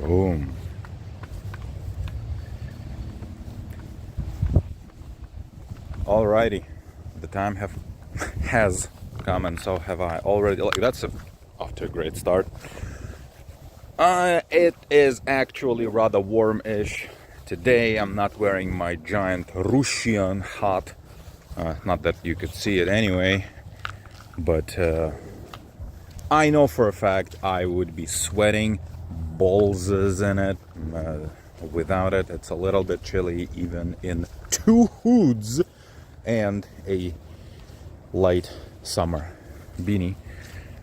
Boom. Alrighty, the time has come, and so have I already. Like, that's off to a great start. It is actually rather warm-ish today. I'm not wearing my giant Russian hat. Not that you could see it anyway, but I know for a fact I would be sweating balls in it. Without it, it's a little bit chilly, even in two hoods and a light summer beanie,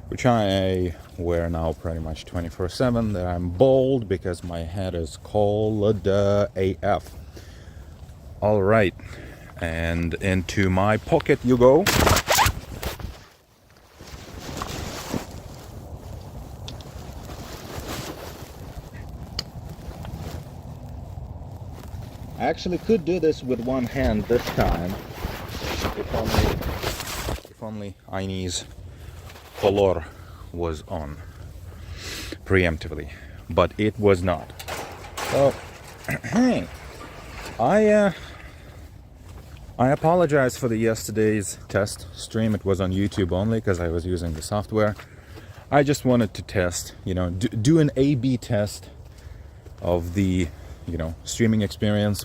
which I wear now pretty much 24/7. That I'm bald because my head is cold AF. All right, and into my pocket you go. I actually could do this with one hand this time, if only Aine's color was on preemptively, but it was not. So I apologize for the yesterday's test stream. It was on YouTube only because I was using the software. I just wanted to test, do an A/B test of the streaming experience,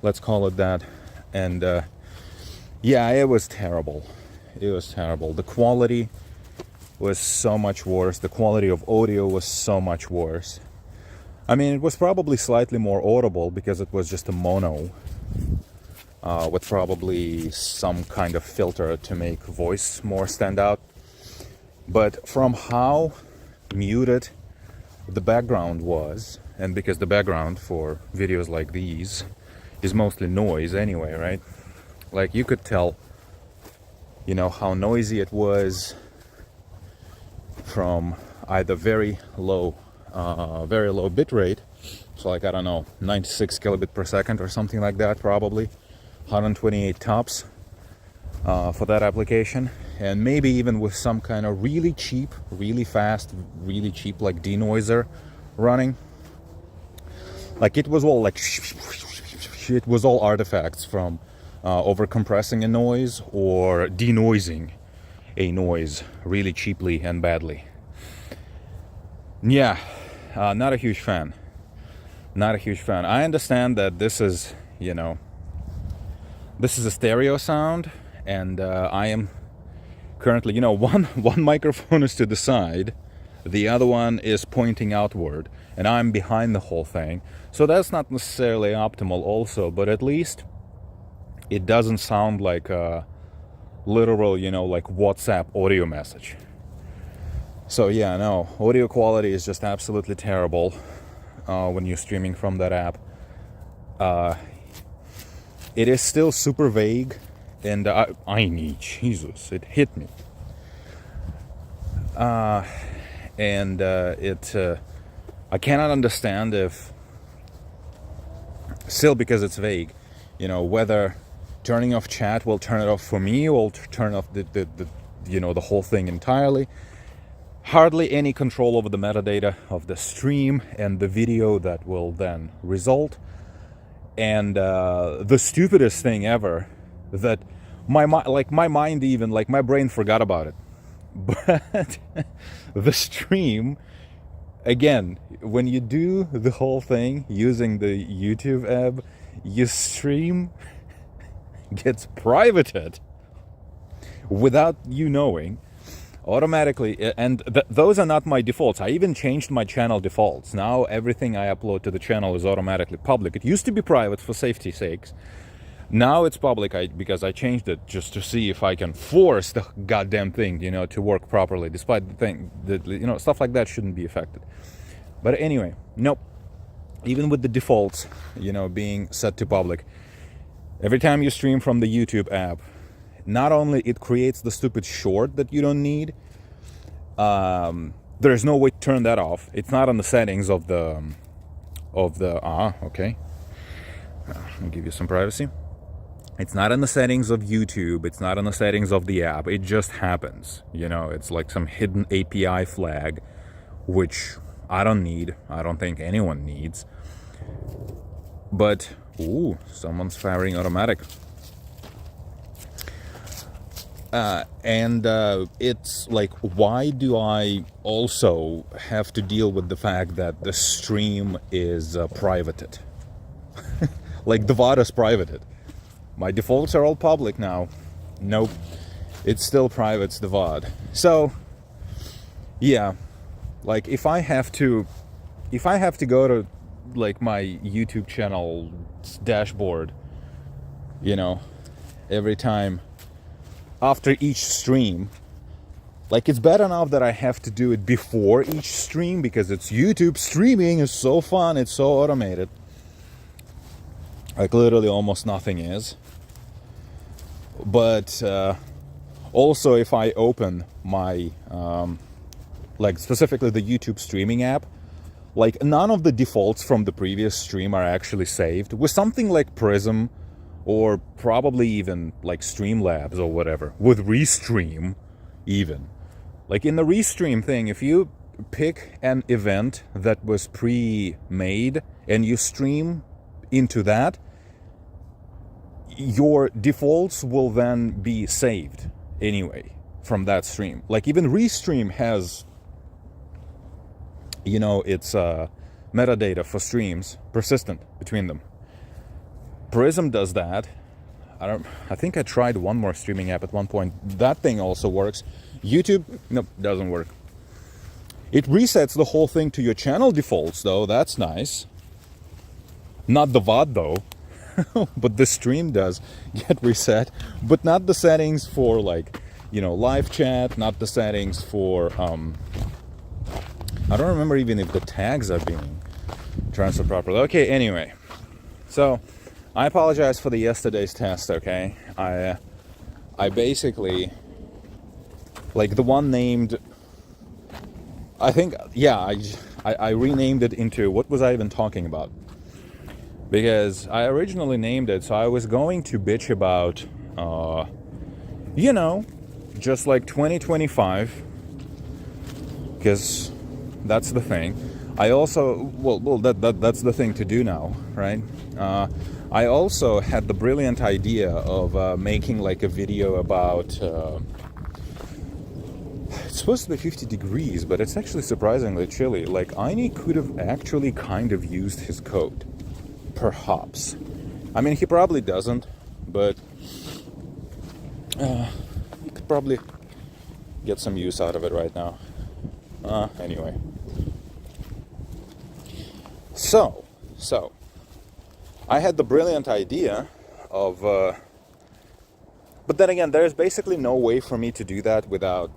let's call it that. And yeah, it was terrible. It was terrible. The quality was so much worse. The quality of audio was so much worse. I mean, it was probably slightly more audible because it was just a mono with probably some kind of filter to make voice more stand out. But from how muted the background was, and because the background for videos like these is mostly noise anyway, right? Like, you could tell, how noisy it was from either very low bit rate, so like, I don't know, 96 kilobit per second or something like that, probably 128 tops for that application, and maybe even with some kind of really cheap, really fast, really cheap like denoiser running. Like, it was all like it was all artifacts from overcompressing a noise or denoising a noise really cheaply and badly. Yeah, not a huge fan. Not a huge fan. I understand that this is, this is a stereo sound, and I am currently, one microphone is to the side, the other one is pointing outward, and I'm behind the whole thing. So that's not necessarily optimal also, but at least it doesn't sound like a literal, like WhatsApp audio message. So yeah, no, audio quality is just absolutely terrible when you're streaming from that app. It is still super vague, and I need Jesus, it hit me. And I cannot understand if, still because it's vague, whether turning off chat will turn it off for me or turn off the whole thing entirely. Hardly any control over the metadata of the stream and the video that will then result. And the stupidest thing ever, that my mind even, like, my brain forgot about it. But the stream, again, when you do the whole thing using the YouTube app, your stream gets privated without you knowing automatically. And those are not my defaults. I even changed my channel defaults. Now everything I upload to the channel is automatically public. It used to be private for safety's sakes. Now it's public because I changed it just to see if I can force the goddamn thing, to work properly, despite the thing that, stuff like that shouldn't be affected. But anyway, nope. Even with the defaults, being set to public, every time you stream from the YouTube app, not only it creates the stupid short that you don't need, there's no way to turn that off. It's not on the settings of the okay. I'll give you some privacy. It's not in the settings of YouTube. It's not in the settings of the app. It just happens. It's like some hidden API flag, which I don't think anyone needs. But, ooh, someone's firing automatic. And it's like, why do I also have to deal with the fact that the stream is privated? Like, the VOD is privated. My defaults are all public now. Nope. It's still private, it's the VOD. So, yeah. Like, if I have to go to, like, my YouTube channel dashboard, you know, every time after each stream, like, it's bad enough that I have to do it before each stream because it's YouTube. Streaming is so fun, it's so automated. Like, literally almost nothing is. But also, if I open my like, specifically the YouTube streaming app, like, none of the defaults from the previous stream are actually saved. With something like Prism, or probably even like Streamlabs or whatever, with Restream even. Like, in the Restream thing, if you pick an event that was pre-made and you stream into that, your defaults will then be saved anyway from that stream. Like, even Restream has, you know, it's metadata for streams persistent between them. Prism does that. I think I tried one more streaming app at one point. That thing also works. YouTube, nope, doesn't work. It resets the whole thing to your channel defaults, though. That's nice. Not the VOD, though. But the stream does get reset. But not the settings for, like, you know, live chat. Not the settings for... I don't remember even if the tags are being transferred properly. Okay, anyway. So, I apologize for the yesterday's test, okay? I basically... Like, the one named... I think, yeah, I renamed it into... What was I even talking about? Because I originally named it, so I was going to bitch about, you know, just like 2025, because that's the thing. I also, well, that's the thing to do now, right? I also had the brilliant idea of making like a video about, it's supposed to be 50 degrees, but it's actually surprisingly chilly. Like, Aini could have actually kind of used his coat. Perhaps. I mean, he probably doesn't, but he could probably get some use out of it right now. Anyway. So, I had the brilliant idea of, but then again, there's basically no way for me to do that without,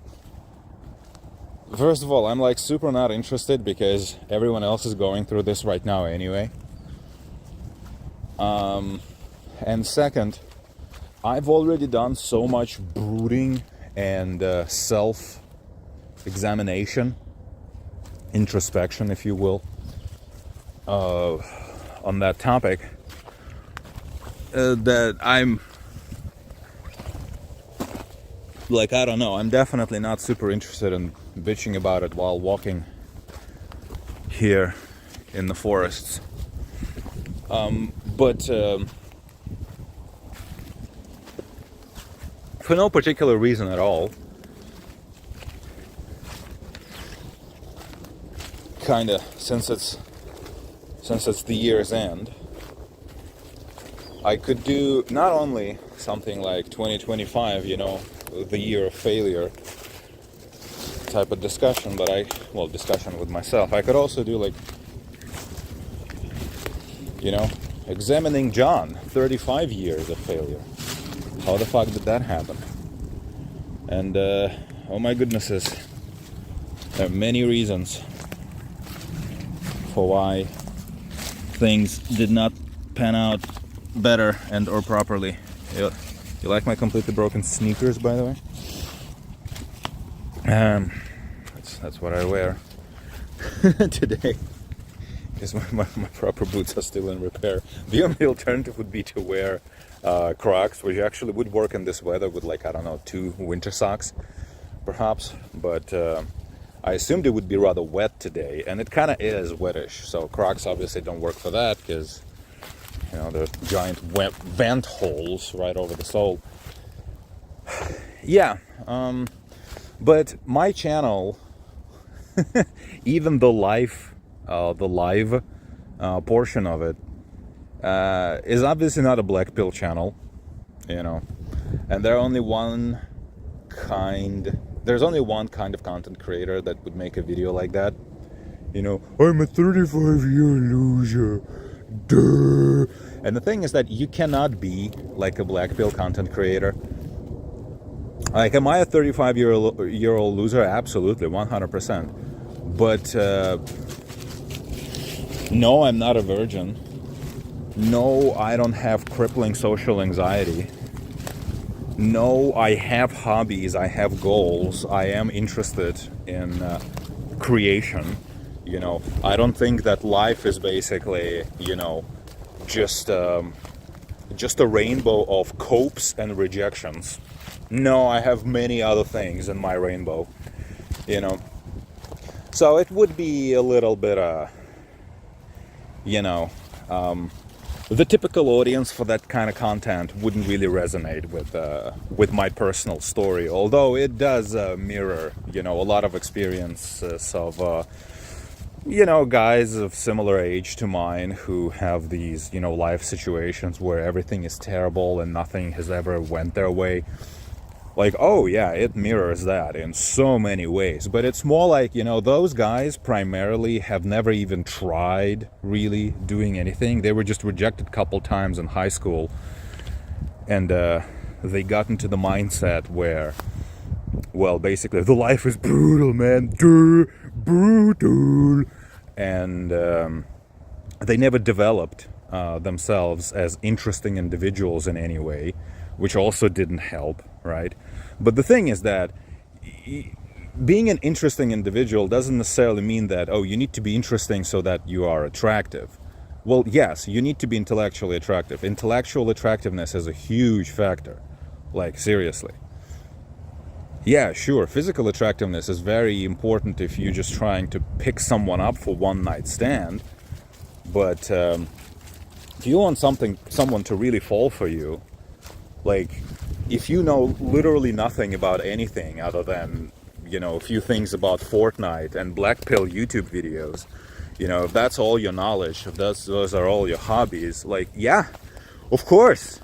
first of all, I'm like super not interested because everyone else is going through this right now anyway. And second, I've already done so much brooding and self-examination, introspection, if you will, on that topic, that I'm, like, I don't know, I'm definitely not super interested in bitching about it while walking here in the forests. But for no particular reason at all, kinda, since it's the year's end, I could do not only something like 2025, you know, the year of failure type of discussion, but discussion with myself. I could also do, like, you know, examining John, 35 years of failure. How the fuck did that happen? And, oh my goodnesses, there are many reasons for why things did not pan out better and or properly. You like my completely broken sneakers, by the way? That's what I wear today. Because my proper boots are still in repair. The only alternative would be to wear Crocs, which actually would work in this weather with, like, I don't know, 2 winter socks, perhaps. But I I assumed it would be rather wet today, and it kind of is wettish. So Crocs obviously don't work for that because, there's giant vent holes right over the sole. Yeah, but my channel, even the live portion of it, is obviously not a black pill channel, and there's only one kind of content creator that would make a video like that. I'm a 35-year loser. Duh. And the thing is that you cannot be like a black pill content creator. Like, am I a 35-year-old loser? Absolutely, 100%. But no, I'm not a virgin. No, I don't have crippling social anxiety. No, I have hobbies, I have goals, I am interested in creation. I don't think that life is basically, just a rainbow of copes and rejections. No, I have many other things in my rainbow, So it would be a little bit, the typical audience for that kind of content wouldn't really resonate with my personal story, although it does mirror, a lot of experiences of, guys of similar age to mine who have these, life situations where everything is terrible and nothing has ever went their way. Like, oh yeah, it mirrors that in so many ways. But it's more like, those guys primarily have never even tried really doing anything. They were just rejected a couple times in high school. And they got into the mindset where, well, basically, the life is brutal, man. Brutal. And they never developed themselves as interesting individuals in any way, which also didn't help, right? But the thing is that being an interesting individual doesn't necessarily mean that, you need to be interesting so that you are attractive. Well, yes, you need to be intellectually attractive. Intellectual attractiveness is a huge factor. Like, seriously. Yeah, sure, physical attractiveness is very important if you're just trying to pick someone up for one night stand. But if you want someone to really fall for you, like, if you know literally nothing about anything other than, a few things about Fortnite and black pill YouTube videos, if that's all your knowledge, if those are all your hobbies, like, yeah, of course,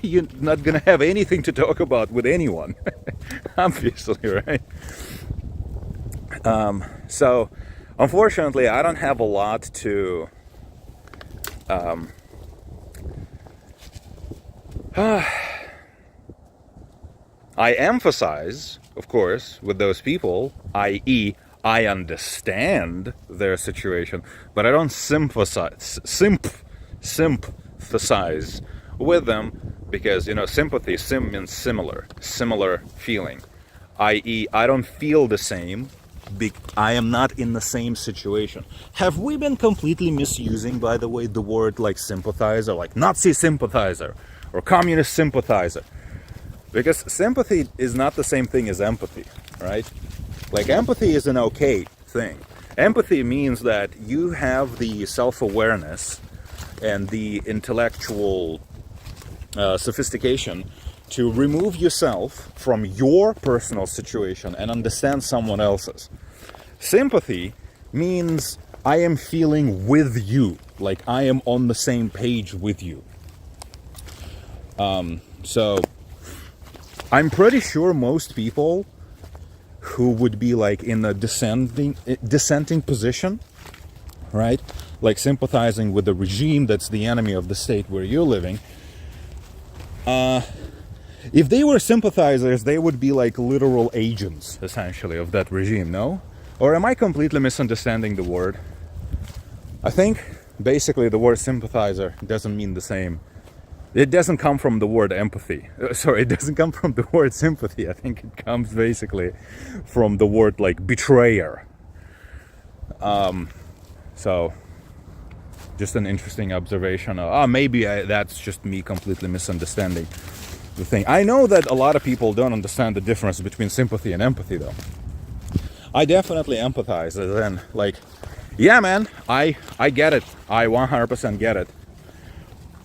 you're not gonna have anything to talk about with anyone, obviously, right? So, unfortunately, I don't have a lot to I emphasize, of course, with those people, i.e., I sympathize their situation, but I don't sympathize with them because, sympathy, means similar feeling, i.e., I don't feel the same. I am not in the same situation. Have we been completely misusing, by the way, the word like sympathizer, like Nazi sympathizer or communist sympathizer? Because sympathy is not the same thing as empathy, right? Like, empathy is an okay thing. Empathy means that you have the self-awareness and the intellectual sophistication to remove yourself from your personal situation and understand someone else's. Sympathy means I am feeling with you, like I am on the same page with you. So I'm pretty sure most people who would be like in a dissenting position, right? Like sympathizing with the regime that's the enemy of the state where you're living. If they were sympathizers, they would be like literal agents, essentially, of that regime, no? Or am I completely misunderstanding the word? I think, basically, the word sympathizer doesn't mean the same. It doesn't come from the word empathy. It doesn't come from the word sympathy. I think it comes basically from the word, like, betrayer. So, just an interesting observation. Maybe that's just me completely misunderstanding the thing. I know that a lot of people don't understand the difference between sympathy and empathy, though. I definitely empathize. And then, like, yeah, man, I get it. I 100% get it.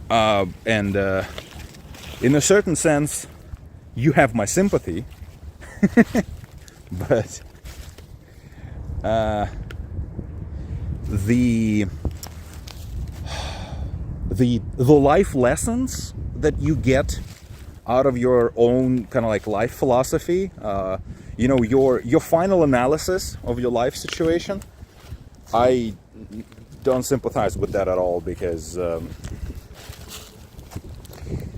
And in a certain sense, you have my sympathy. But the life lessons that you get out of your own kind of like life philosophy, you know, your final analysis of your life situation, I don't sympathize with that at all, because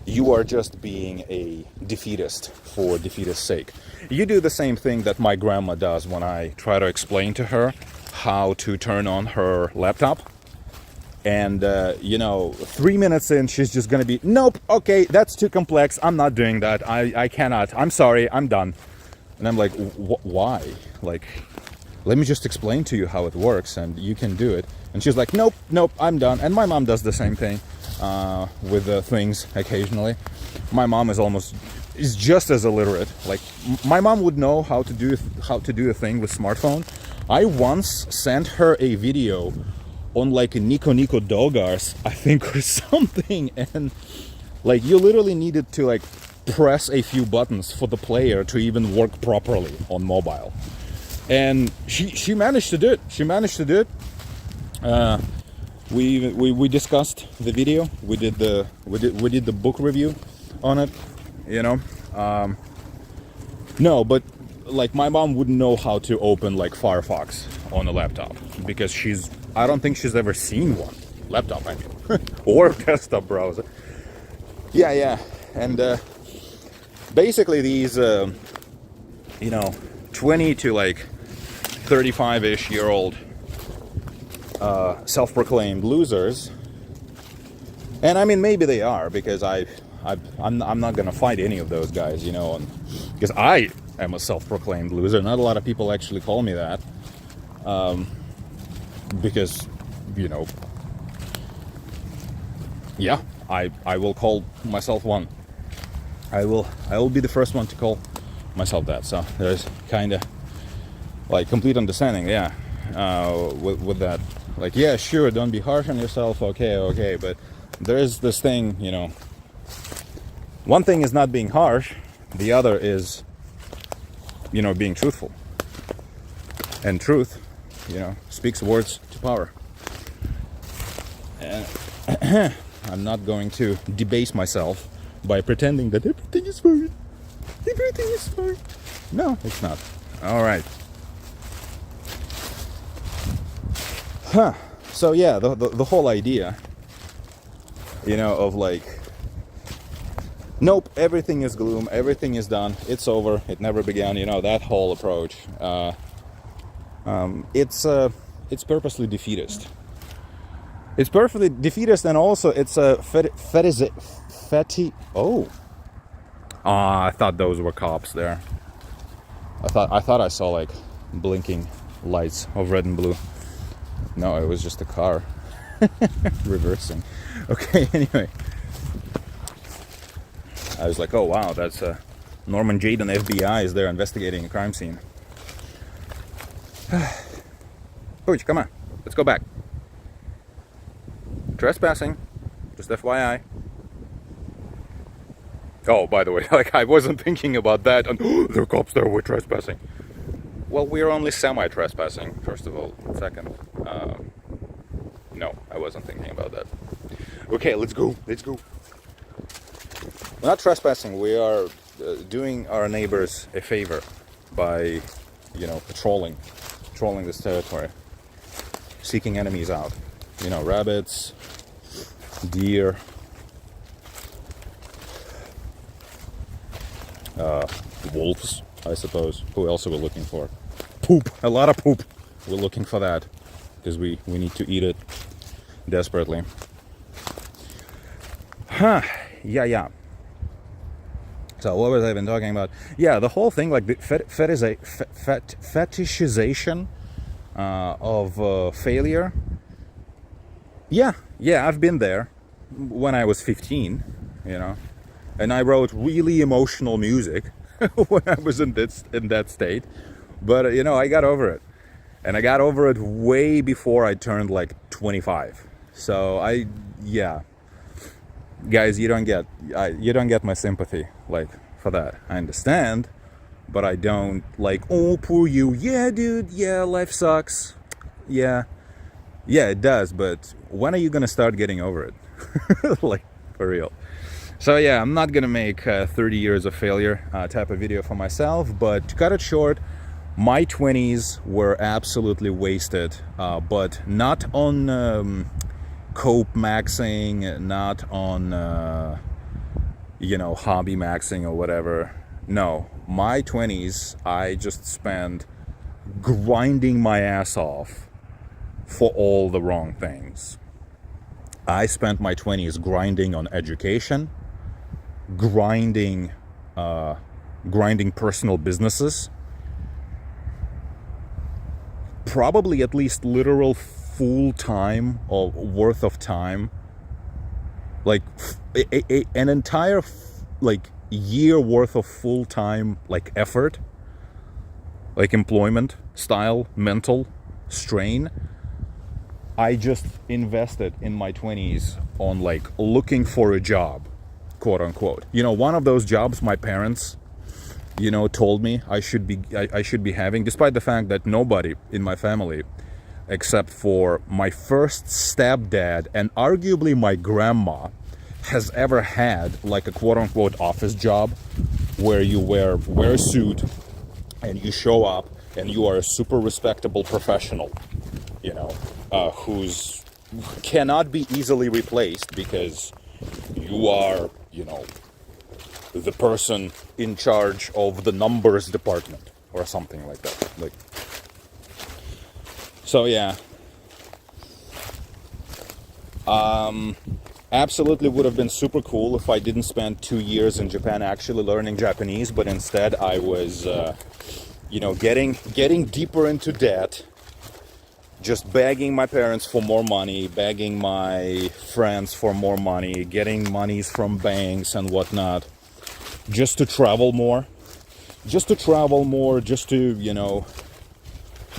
you are just being a defeatist for defeatist's sake. You do the same thing that my grandma does when I try to explain to her how to turn on her laptop. And, you know, 3 minutes in, she's just gonna be, nope, okay, that's too complex, I'm not doing that, I cannot, I'm sorry, I'm done. And I'm like, why? Like, let me just explain to you how it works and you can do it. And she's like, nope, I'm done. And my mom does the same thing with things occasionally. My mom is just as illiterate. Like, my mom would know how to do a thing with smartphone. I once sent her a video on like a Nico Dogars, I think, or something, and like you literally needed to like press a few buttons for the player to even work properly on mobile. And she managed to do it. We discussed the video. We did the book review on it. You know, no, but like my mom wouldn't know how to open like Firefox on a laptop, because I don't think she's ever seen one laptop, I mean, or desktop browser. Yeah, and basically these, you know, 20 to like 35-ish year old self-proclaimed losers, and I mean maybe they are, because I'm not gonna fight any of those guys, you know, because I am a self-proclaimed loser. Not a lot of people actually call me that, because, you know, yeah, I will call myself one. I will be the first one to call myself that. So there's kind of like complete understanding, yeah, with that. Like, yeah, sure, don't be harsh on yourself. Okay, but there is this thing, you know. One thing is not being harsh. The other is, you know, being truthful. And truth, you know, speaks words to power. And I'm not going to debase myself by pretending that everything is fine. Everything is fine. No, it's not. All right. So yeah, the whole idea, you know, of like, nope, everything is gloom, everything is done, it's over, it never began, you know, that whole approach, it's purposely defeatist. It's perfectly defeatist, and also it's a I thought those were cops there. I thought I saw like blinking lights of red and blue. No, it was just a car reversing. Okay, anyway. I was like, oh wow, that's Norman Jayden, FBI is there investigating a crime scene. Pooch, come on, let's go back. Trespassing, just FYI. Oh, by the way, like I wasn't thinking about that. And there are cops there, we're trespassing. Well, we're only semi-trespassing, first of all. Second, no, I wasn't thinking about that. Okay, let's go. We're not trespassing, we are doing our neighbors a favor by, you know, patrolling this territory, seeking enemies out. You know, rabbits, deer, wolves, I suppose. Who else are we looking for? Poop, a lot of poop. We're looking for that because we need to eat it desperately. Yeah. So what was I even talking about? Yeah, the whole thing, like the fetishization of failure. Yeah, I've been there when I was 15, you know, and I wrote really emotional music when I was in that state, But I got over it, and I got over it way before I turned like 25. So yeah, guys, you don't get my sympathy like for that. I understand, but I don't like, oh, poor you. Yeah, dude. Yeah, life sucks. Yeah, it does. But when are you gonna start getting over it? Like, for real. So yeah, I'm not gonna make 30 years of failure type of video for myself, but to cut it short, my 20s were absolutely wasted, but not on cope maxing, not on hobby maxing or whatever. No, my 20s I just spent grinding my ass off for all the wrong things. I spent my 20s grinding on education, grinding personal businesses, probably at least literal full time or worth of time, like an entire like year worth of full time like effort, like employment style mental strain. I just invested in my 20s on like looking for a job, quote unquote. One of those jobs my parents told me I should be having, despite the fact that nobody in my family except for my first stepdad and arguably my grandma has ever had like a quote unquote office job where you wear a suit and you show up and you are a super respectable professional, who's cannot be easily replaced because you are, the person in charge of the numbers department or something like that. So yeah, absolutely would have been super cool if I didn't spend 2 years in Japan actually learning Japanese, but instead I was, getting deeper into debt, just begging my parents for more money, begging my friends for more money, getting monies from banks and whatnot, just to travel more, just to,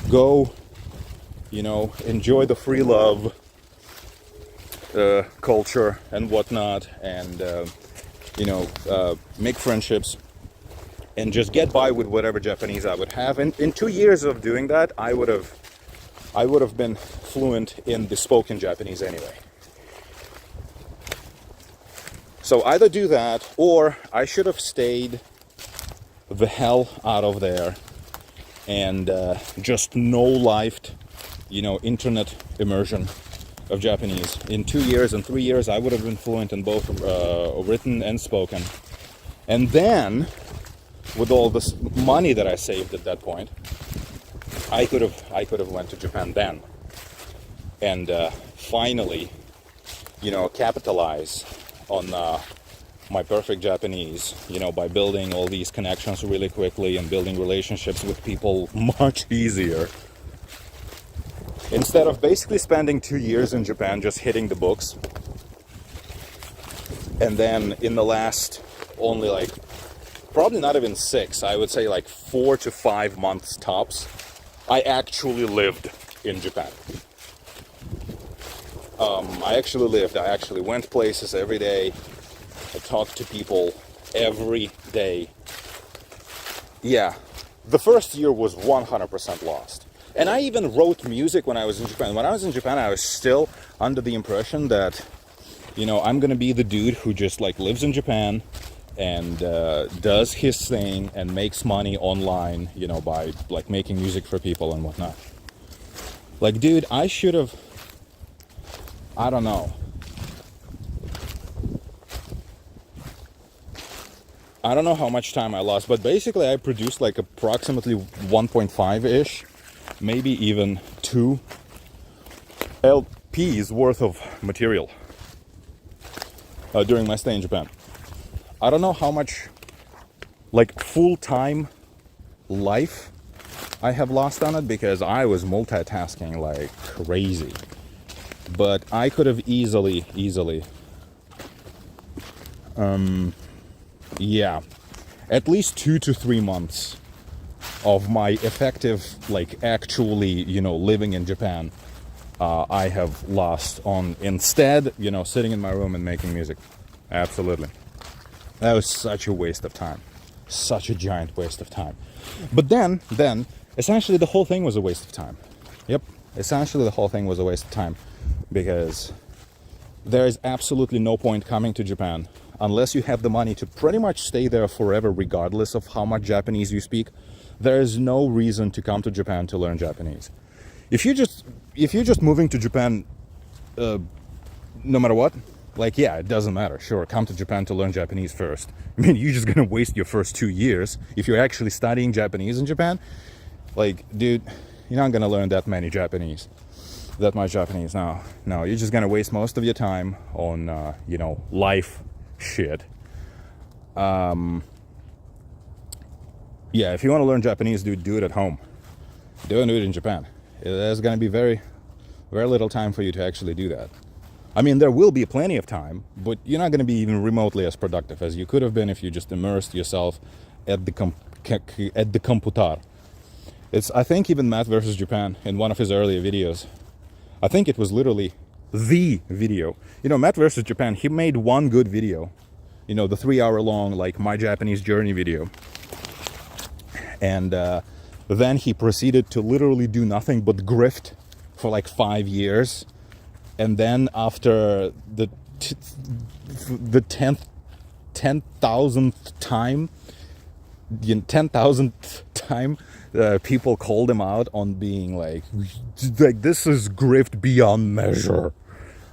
go, enjoy the free love culture and whatnot, and, make friendships and just get by with whatever Japanese I would have. And in 2 years of doing that, I would have been fluent in the spoken Japanese anyway. So either do that, or I should have stayed the hell out of there and just no-lifed, internet immersion of Japanese. In 2 years and 3 years, I would have been fluent in both written and spoken. And then, with all this money that I saved at that point, I could have went to Japan then, and finally, capitalize on my perfect Japanese, by building all these connections really quickly and building relationships with people much easier. Instead of basically spending 2 years in Japan just hitting the books, and then in the last only probably not even 6, I would say 4 to 5 months tops, I actually lived in Japan. I actually went places every day. I talked to people every day. Yeah, the first year was 100% lost. And I even wrote music when I was in Japan. When I was in Japan, I was still under the impression that, I'm gonna be the dude who just lives in Japan and does his thing and makes money online, by making music for people and whatnot. Dude, I should have, I don't know. I don't know how much time I lost, but basically I produced approximately 1.5-ish, maybe even 2 LPs worth of material during my stay in Japan. I don't know how much full-time life I have lost on it, because I was multitasking like crazy. But I could have easily, yeah, at least 2 to 3 months of my effective, like, actually, you know, living in Japan, I have lost on instead, you know, sitting in my room and making music. Absolutely. That was such a waste of time. Such a giant waste of time. But then, essentially the whole thing was a waste of time. Yep. Essentially the whole thing was a waste of time, because there is absolutely no point coming to Japan unless you have the money to pretty much stay there forever, regardless of how much Japanese you speak. There is no reason to come to Japan to learn Japanese. If you're just moving to Japan, no matter what, like, yeah, it doesn't matter. Sure, come to Japan to learn Japanese first. I mean, you're just gonna waste your first 2 years. If you're actually studying Japanese in Japan, like, dude, you're not gonna learn that much Japanese now. No, you're just gonna waste most of your time on, you know, life shit. Yeah, if you want to learn Japanese, dude, do it at home. Don't do it in Japan. There's gonna be very, very little time for you to actually do that. I mean, there will be plenty of time, but you're not going to be even remotely as productive as you could have been if you just immersed yourself at the computer. I think even Matt versus Japan, in one of his earlier videos, I think it was literally the video. You know, Matt versus Japan, he made one good video. You know, the 3-hour-long, like, My Japanese Journey video. And then he proceeded to literally do nothing but grift for like 5 years. And then after the 10,000th time, people called him out on being like, this is grift beyond measure.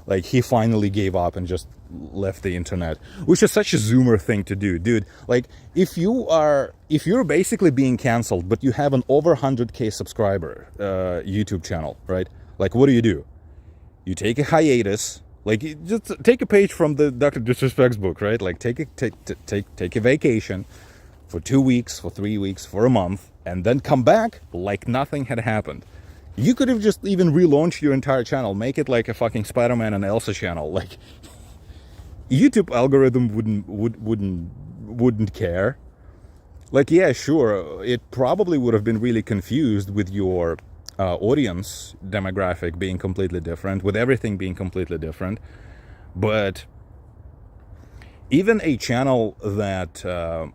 Like, he finally gave up and just left the internet, which is such a Zoomer thing to do, dude. Like, if you're basically being canceled, but you have an over 100K subscriber YouTube channel, right? Like, what do? You take a hiatus, like, just take a page from the Dr. Disrespect's book, right? Like, take a vacation for 2 weeks, for 3 weeks, for a month, and then come back like nothing had happened. You could have just even relaunched your entire channel, make it like a fucking Spider-Man and Elsa channel. Like, YouTube algorithm wouldn't care. Like, yeah, sure, it probably would have been really confused with your audience demographic being completely different, with everything being completely different. But even a channel that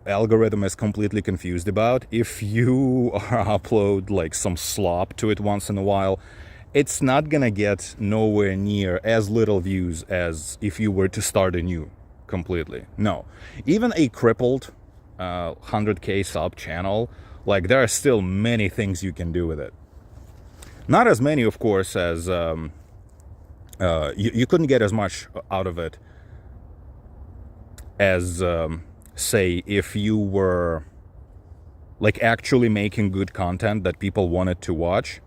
algorithm is completely confused about, if you upload like some slop to it once in a while, it's not gonna get nowhere near as little views as if you were to start anew completely. No, even a crippled 100K sub channel, like, there are still many things you can do with it. Not as many, of course, as you couldn't get as much out of it as say if you were like actually making good content that people wanted to watch.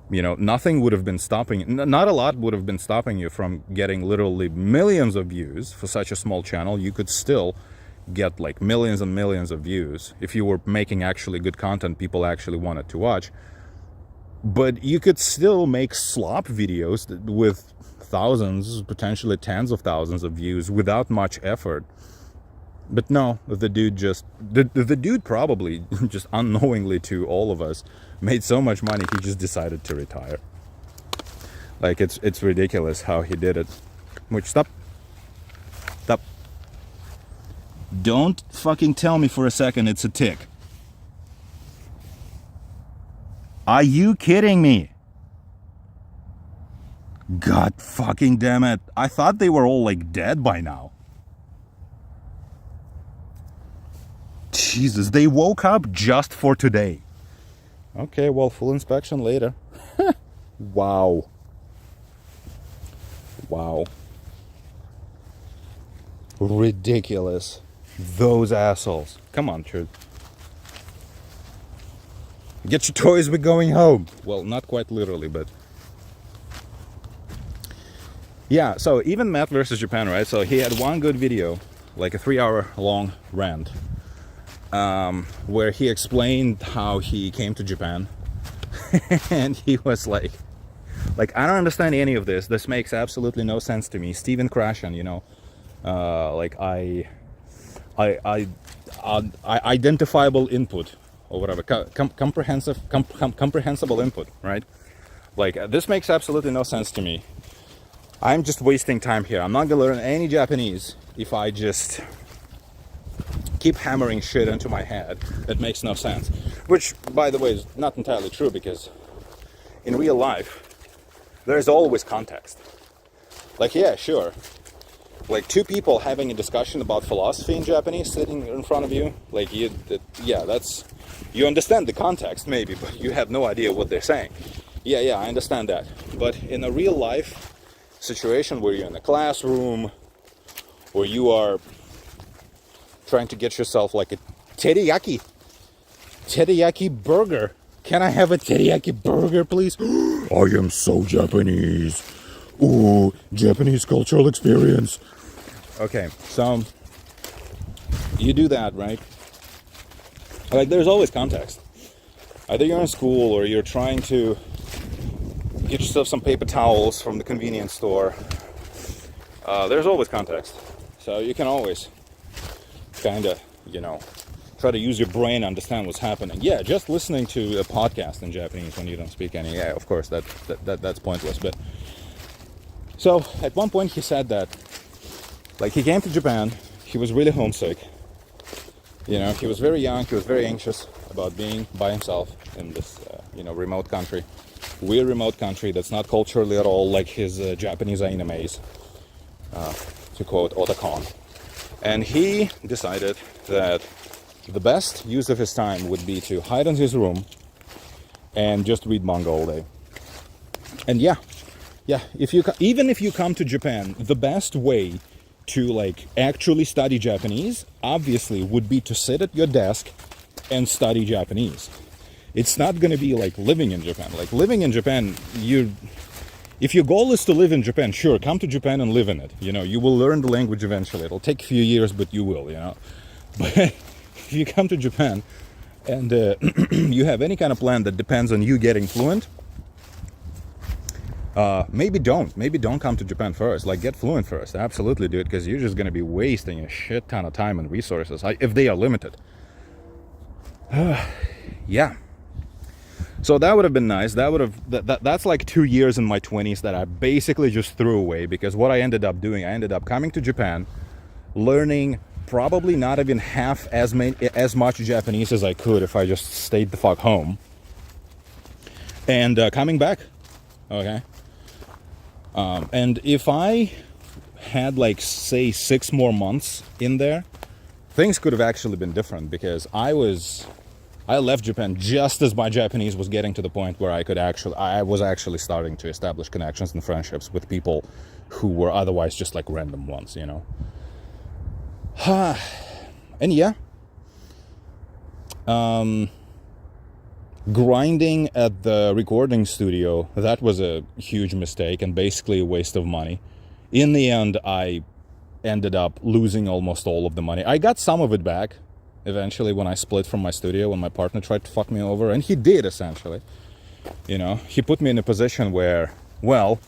You know, nothing would have been stopping, not a lot would have been stopping you from getting literally millions of views for such a small channel. You could still get like millions and millions of views if you were making actually good content people actually wanted to watch. But you could still make slop videos with thousands, potentially tens of thousands of views without much effort. But no, the dude probably just unknowingly to all of us made so much money he just decided to retire. Like, it's ridiculous how he did it. Which, stop. Don't fucking tell me for a second it's a tick. Are you kidding me? God fucking damn it. I thought they were all like dead by now. Jesus, they woke up just for today. Okay, well, full inspection later. Wow. Ridiculous. Those assholes. Come on, Trude. Get your toys, we're going home. Well, not quite literally, but... yeah, so even Matt versus Japan, right? So he had one good video, like a 3-hour long rant, where he explained how he came to Japan. And he was like, I don't understand any of this. This makes absolutely no sense to me. Stephen Krashen, you know, like I identifiable input or whatever, comprehensible input, right? Like, this makes absolutely no sense to me. I'm just wasting time here. I'm not gonna learn any Japanese if I just keep hammering shit into my head that makes no sense. Which, by the way, is not entirely true, because in real life, there's always context. Like, yeah, sure. Like, two people having a discussion about philosophy in Japanese sitting in front of you, like, you understand the context maybe, but you have no idea what they're saying. Yeah, I understand that. But in a real life situation where you're in a classroom, or you are trying to get yourself like a teriyaki burger. Can I have a teriyaki burger, please? I am so Japanese. Ooh, Japanese cultural experience. Okay, so you do that, right? Like, there's always context. Either you're in school or you're trying to get yourself some paper towels from the convenience store. There's always context. So you can always kind of, try to use your brain, understand what's happening. Yeah, just listening to a podcast in Japanese when you don't speak any. Yeah, of course, that's pointless. But so at one point he said that, like, he came to Japan, he was really homesick. He was very young, he was very anxious about being by himself in this, remote country. Weird remote country that's not culturally at all like his Japanese animes, to quote Otakon. And he decided that the best use of his time would be to hide in his room and just read manga all day. And even if you come to Japan, the best way to, like, actually study Japanese, obviously, would be to sit at your desk and study Japanese. It's not going to be like living in Japan. Like, living in Japan, if your goal is to live in Japan, sure, come to Japan and live in it. You will learn the language eventually. It'll take a few years, but you will, But if you come to Japan and you have any kind of plan that depends on you getting fluent, maybe don't come to Japan first. Like, get fluent first. Absolutely do it, because you're just going to be wasting a shit ton of time and resources if they are limited. Yeah. So that would have been nice. That's like 2 years in my 20s that I basically just threw away, because what I ended up doing, I ended up coming to Japan, learning probably not even half as much Japanese as I could if I just stayed the fuck home, and coming back. Okay. And if I had, like, say 6 more months in there, things could have actually been different, because I left Japan just as my Japanese was getting to the point where I was actually starting to establish connections and friendships with people who were otherwise just like random ones, And yeah, grinding at the recording studio, that was a huge mistake and basically a waste of money. In the end, I ended up losing almost all of the money. I got some of it back eventually when I split from my studio, when my partner tried to fuck me over, and he did, essentially. He put me in a position where, well,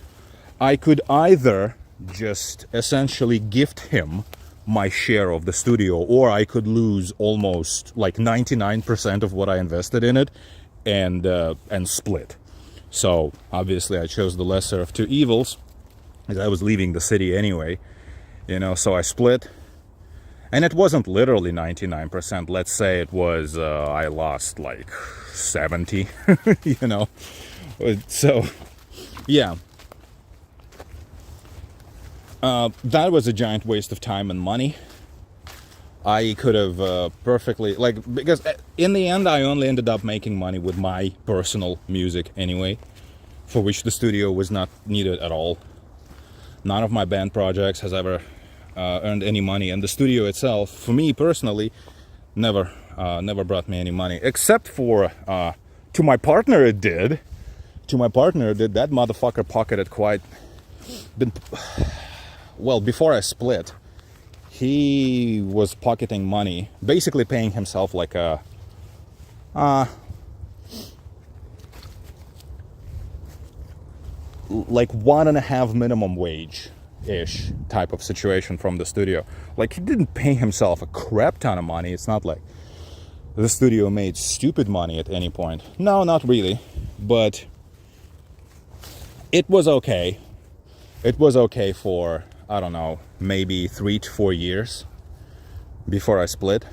I could either just essentially gift him my share of the studio, or I could lose almost like 99% of what I invested in it and split. So obviously I chose the lesser of two evils, as I was leaving the city anyway, so I split. And it wasn't literally 99%. Let's say it was, I lost like 70, So, yeah. That was a giant waste of time and money. I could have perfectly, because in the end, I only ended up making money with my personal music anyway, for which the studio was not needed at all. None of my band projects has ever earned any money, and the studio itself, for me personally, never brought me any money, except for to my partner it did. That motherfucker pocketed well, before I split, he was pocketing money, basically paying himself like a like 1.5 minimum wage ish type of situation from the studio. Like, he didn't pay himself a crap ton of money. It's not like the studio made stupid money at any point. No, not really. But it was okay. It was okay for, I don't know, maybe 3 to 4 years before I split.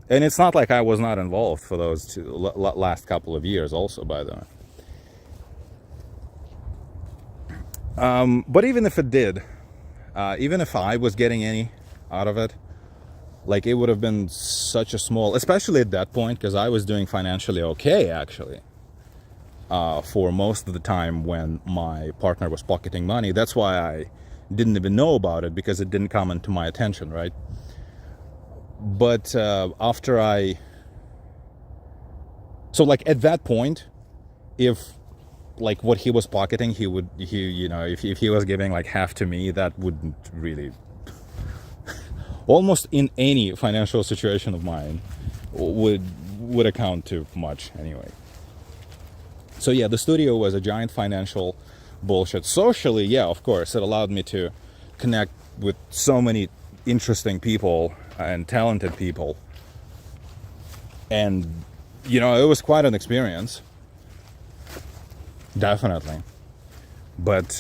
And it's not like I was not involved for those last couple of years also, by the way. But even if it did, even if I was getting any out of it, like, it would have been such a small, especially at that point, because I was doing financially okay, actually, for most of the time when my partner was pocketing money. That's why I didn't even know about it, because it didn't come into my attention, right? But after so like at that point, if like what he was pocketing, he you know, if he was giving like half to me, that wouldn't really, almost in any financial situation of mine, would account to much anyway. So yeah, the studio was a giant financial bullshit. Socially, yeah, of course, it allowed me to connect with so many interesting people and talented people, and you know, it was quite an experience, definitely. But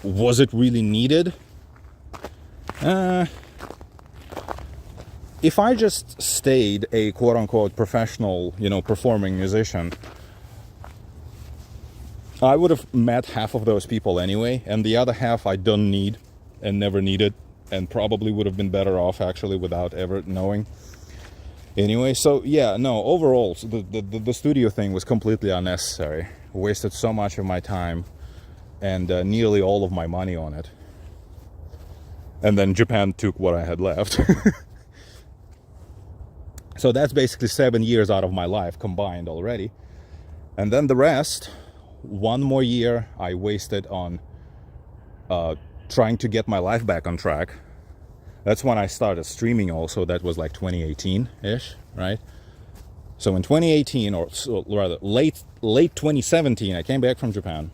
was it really needed? If I just stayed a quote-unquote professional, you know, performing musician, I would have met half of those people anyway, and the other half I don't need and never needed, and probably would have been better off actually without ever knowing. Anyway, so yeah, no, overall, the studio thing was completely unnecessary. Wasted so much of my time and nearly all of my money on it. And then Japan took what I had left. So that's basically 7 years out of my life combined already. And then the rest, 1 more year I wasted on trying to get my life back on track. That's when I started streaming also. That was like 2018-ish, right? So in 2018, or so rather late 2017, I came back from Japan.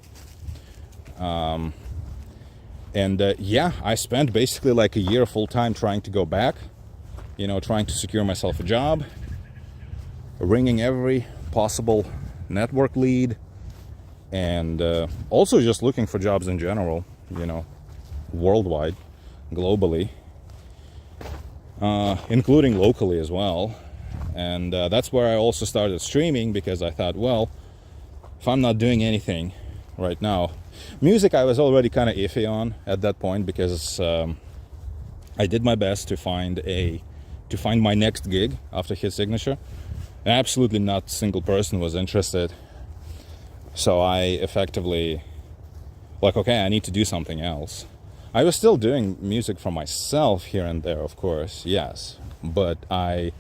Yeah, I spent basically like a year full-time trying to go back, you know, trying to secure myself a job, ringing every possible network lead, and also just looking for jobs in general, you know, worldwide, globally, including locally as well. And that's where I also started streaming, because I thought, well, if I'm not doing anything right now, music I was already kind of iffy on at that point, because I did my best to find my next gig after Hit Signature, and absolutely not a single person was interested. So I effectively, like, okay, I need to do something else. I was still doing music for myself here and there, of course, yes, but I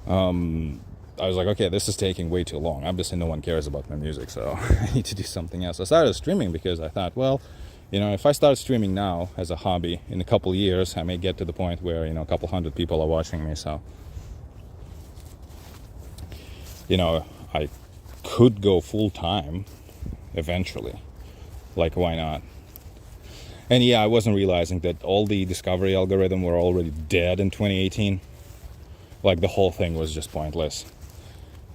was like, okay, this is taking way too long. Obviously no one cares about my music, so I need to do something else. I started streaming because I thought, well, you know, if I start streaming now as a hobby, in a couple years I may get to the point where, you know, a couple hundred people are watching me, so, you know, I could go full-time eventually. Like, why not? And yeah, I wasn't realizing that all the discovery algorithm were already dead in 2018. Like, the whole thing was just pointless.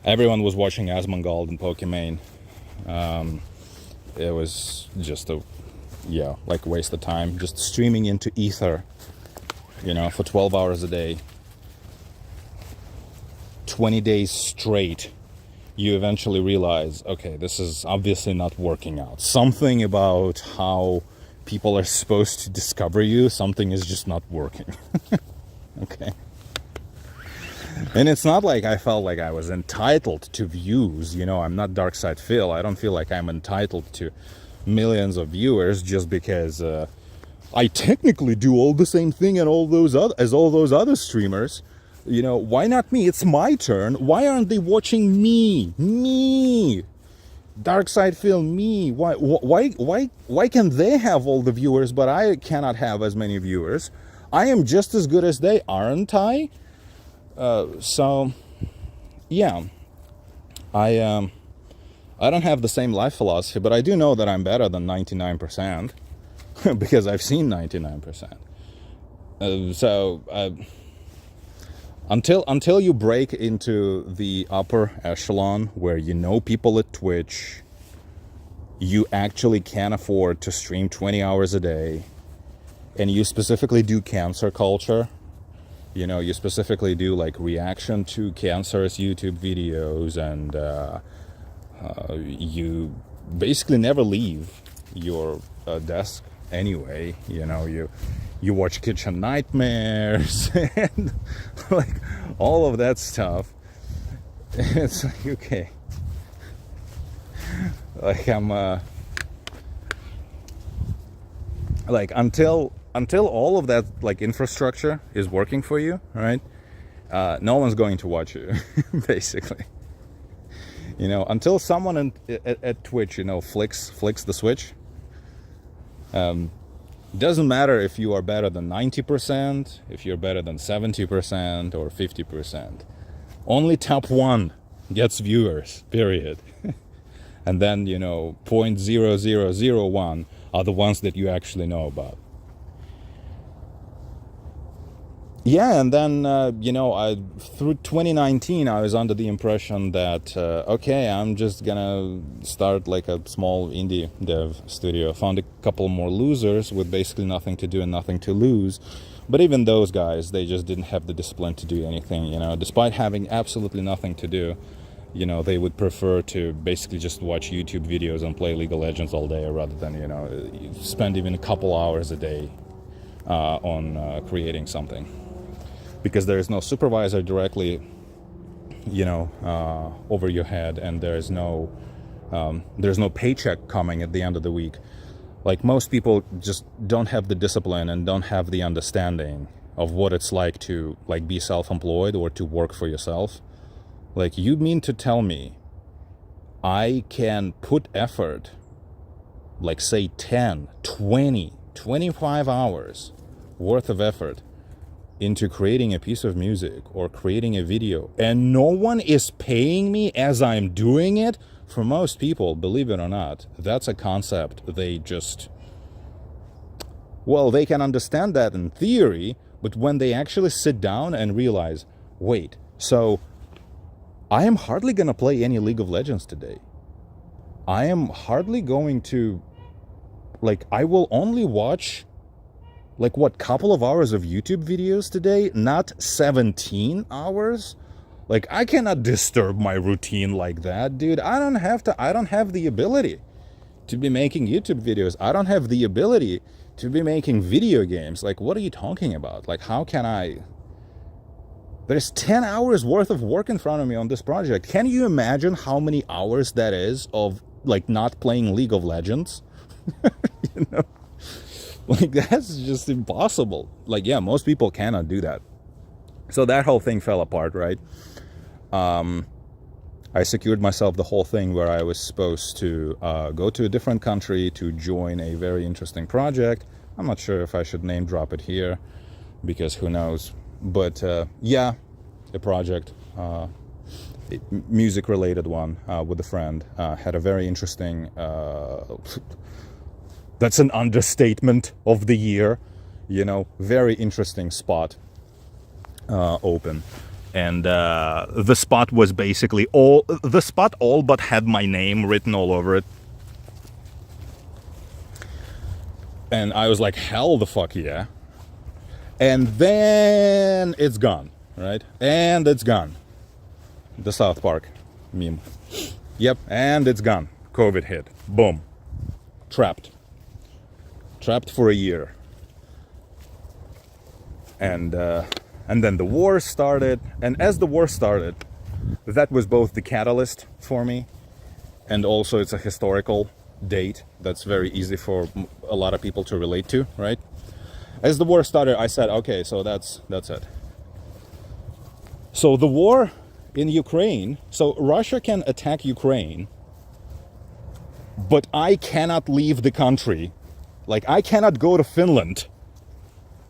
Everyone was watching Asmongold and Pokimane. It was just a, yeah, like, waste of time. Just streaming into ether, you know, for 12 hours a day. 20 days straight. You eventually realize, okay, this is obviously not working out. Something about how people are supposed to discover you, something is just not working. Okay. And it's not like I felt like I was entitled to views, you know, I'm not Darkside Phil. I don't feel like I'm entitled to millions of viewers just because I technically do all the same thing and all those other streamers. You know, why not me? It's my turn. Why aren't they watching me? Me! Darkside Phil, me. Why can they have all the viewers, but I cannot have as many viewers? I am just as good as they, aren't I? So, yeah. I don't have the same life philosophy, but I do know that I'm better than 99% because I've seen 99%. Until you break into the upper echelon where you know people at Twitch, you actually can afford to stream 20 hours a day, and you specifically do cancer culture, you specifically do like reaction to cancerous YouTube videos, and you basically never leave your desk anyway. You watch Kitchen Nightmares and like all of that stuff. It's like, okay, like I'm like until all of that like infrastructure is working for you, right? No one's going to watch you, basically. Until someone at Twitch, flicks the switch. Doesn't matter if you are better than 90%, if you're better than 70% or 50%. Only top 1 gets viewers, period. And then, 0.0001 are the ones that you actually know about. Yeah, and then, through 2019, I was under the impression that, okay, I'm just gonna start like a small indie dev studio. Found a couple more losers with basically nothing to do and nothing to lose. But even those guys, they just didn't have the discipline to do anything, despite having absolutely nothing to do. They would prefer to basically just watch YouTube videos and play League of Legends all day rather than, spend even a couple hours a day on creating something. Because there is no supervisor directly, over your head, and there's no paycheck coming at the end of the week. Like, most people just don't have the discipline and don't have the understanding of what it's like to like be self-employed or to work for yourself. Like, you mean to tell me I can put effort, like say 10, 20, 25 hours worth of effort into creating a piece of music or creating a video, and no one is paying me as I'm doing it? For most people, believe it or not, that's a concept they just, they can understand that in theory, but when they actually sit down and realize, wait, so I am hardly gonna play any League of Legends today. I am hardly going to, I will only watch couple of hours of YouTube videos today, not 17 hours? I cannot disturb my routine like that, dude. I don't have the ability to be making YouTube videos. I don't have the ability to be making video games. What are you talking about? How can I? There's 10 hours worth of work in front of me on this project. Can you imagine how many hours that is of, not playing League of Legends? That's just impossible. Most people cannot do that. So that whole thing fell apart, right? I secured myself the whole thing where I was supposed to go to a different country to join a very interesting project. I'm not sure if I should name drop it here, because who knows. But a project, music-related one, with a friend. Had a very interesting... That's an understatement of the year, very interesting spot open. And the spot was basically all but had my name written all over it. And I was like, hell the fuck yeah. And then it's gone, right? And it's gone. The South Park meme. Yep, and it's gone. COVID hit. Boom. Trapped for a year. And then the war started, and as the war started, that was both the catalyst for me, and also it's a historical date that's very easy for a lot of people to relate to, right? As the war started, I said, okay, so that's it. So the war in Ukraine, so Russia can attack Ukraine, but I cannot leave the country. I cannot go to Finland,